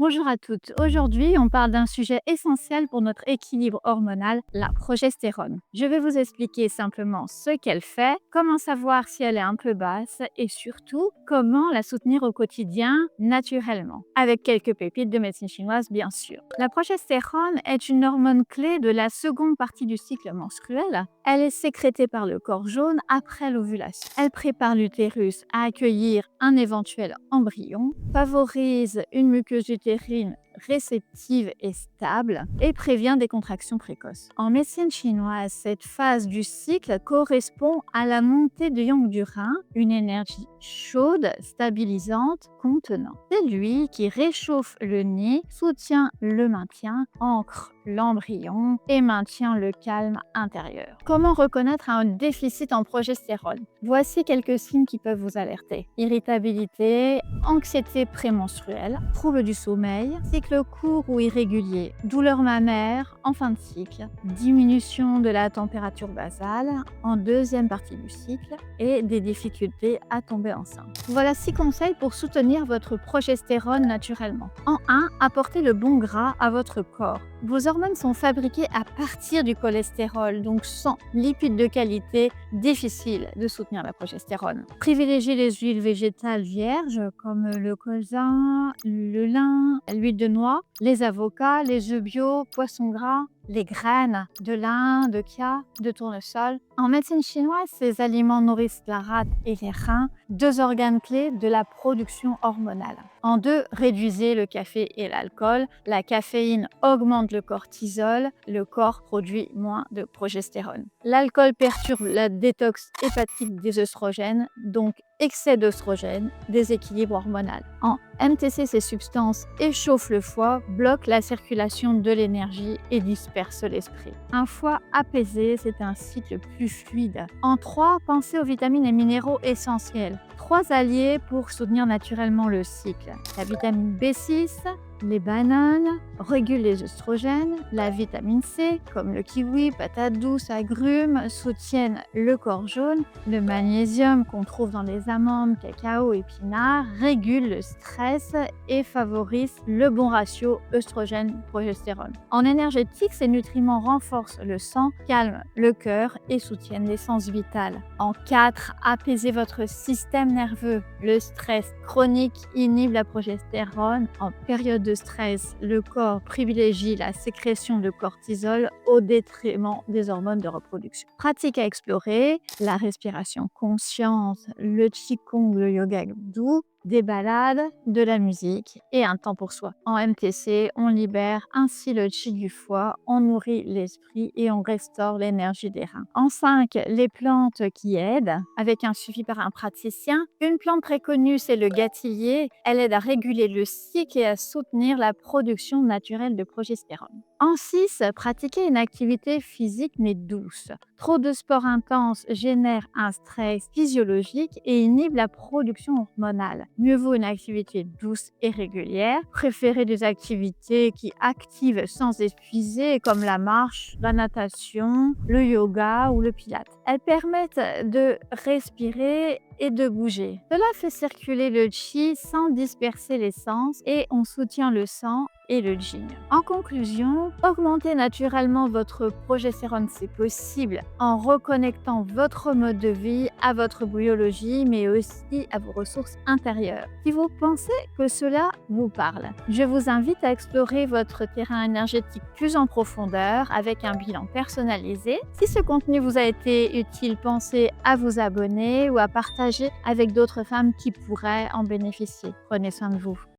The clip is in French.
Bonjour à toutes. Aujourd'hui, on parle d'un sujet essentiel pour notre équilibre hormonal, la progestérone. Je vais vous expliquer simplement ce qu'elle fait, comment savoir si elle est un peu basse et surtout comment la soutenir au quotidien naturellement, avec quelques pépites de médecine chinoise bien sûr. La progestérone est une hormone clé de la seconde partie du cycle menstruel. Elle est sécrétée par le corps jaune après l'ovulation. Elle prépare l'utérus à accueillir un éventuel embryon, favorise une muqueuse utérine réceptive et stable et prévient des contractions précoces. En médecine chinoise, cette phase du cycle correspond à la montée de yang du rein, une énergie chaude, stabilisante, contenante. C'est lui qui réchauffe le nid, soutient le maintien, ancre l'embryon et maintient le calme intérieur. Comment reconnaître un déficit en progestérone? Voici quelques signes qui peuvent vous alerter. Irritabilité, anxiété prémenstruelle, troubles du sommeil, cycle court ou irrégulier, douleurs mammaires en fin de cycle, diminution de la température basale en deuxième partie du cycle et des difficultés à tomber enceinte. Voilà 6 conseils pour soutenir votre progestérone naturellement. En 1, apportez le bon gras à votre corps. Vos hormones sont fabriquées à partir du cholestérol, donc sans lipides de qualité, difficile de soutenir la progestérone. Privilégiez les huiles végétales vierges comme le colza, le lin, l'huile de noix, les avocats, les œufs bio, poissons gras, les graines de lin, de chia, de tournesol. En médecine chinoise, ces aliments nourrissent la rate et les reins, 2 organes clés de la production hormonale. En 2, réduisez le café et l'alcool. La caféine augmente le cortisol, le corps produit moins de progestérone. L'alcool perturbe la détox hépatique des œstrogènes, donc excès d'œstrogènes, déséquilibre hormonal. En MTC, ces substances échauffent le foie, bloquent la circulation de l'énergie et dispersent l'esprit. Un foie apaisé, c'est un cycle plus fluide. En 3, pensez aux vitamines et minéraux essentiels. 3 alliés pour soutenir naturellement le cycle. La vitamine B6, les bananes régulent les œstrogènes, la vitamine C, comme le kiwi, patate douce, agrumes, soutiennent le corps jaune, le magnésium qu'on trouve dans les amandes, cacao, épinards, régule le stress et favorise le bon ratio œstrogène-progestérone. En énergétique, ces nutriments renforcent le sang, calment le cœur et soutiennent l'essence vitale. En 4, apaisez votre système nerveux. Le stress chronique inhibe la progestérone. En période de stress, le corps privilégie la sécrétion de cortisol au détriment des hormones de reproduction. Pratique à explorer, la respiration consciente, le qigong, le yoga doux, des balades, de la musique et un temps pour soi. En MTC, on libère ainsi le qi du foie, on nourrit l'esprit et on restaure l'énergie des reins. En 5, les plantes qui aident, avec un suivi par un praticien. Une plante très connue, c'est le gâtillier. Elle aide à réguler le cycle et à soutenir la production naturelle de progestérone. En 6, pratiquez une activité physique mais douce. Trop de sport intense génère un stress physiologique et inhibe la production hormonale. Mieux vaut une activité douce et régulière. Préférez des activités qui activent sans épuiser comme la marche, la natation, le yoga ou le pilate. Elles permettent de respirer et de bouger. Cela fait circuler le qi sans disperser l'essence et on soutient le sang et le jing. En conclusion, augmenter naturellement votre progestérone, c'est possible en reconnectant votre mode de vie à votre biologie, mais aussi à vos ressources intérieures. Si vous pensez que cela vous parle, je vous invite à explorer votre terrain énergétique plus en profondeur avec un bilan personnalisé. Si ce contenu vous a été utile, pensez à vous abonner ou à partager avec d'autres femmes qui pourraient en bénéficier. Prenez soin de vous.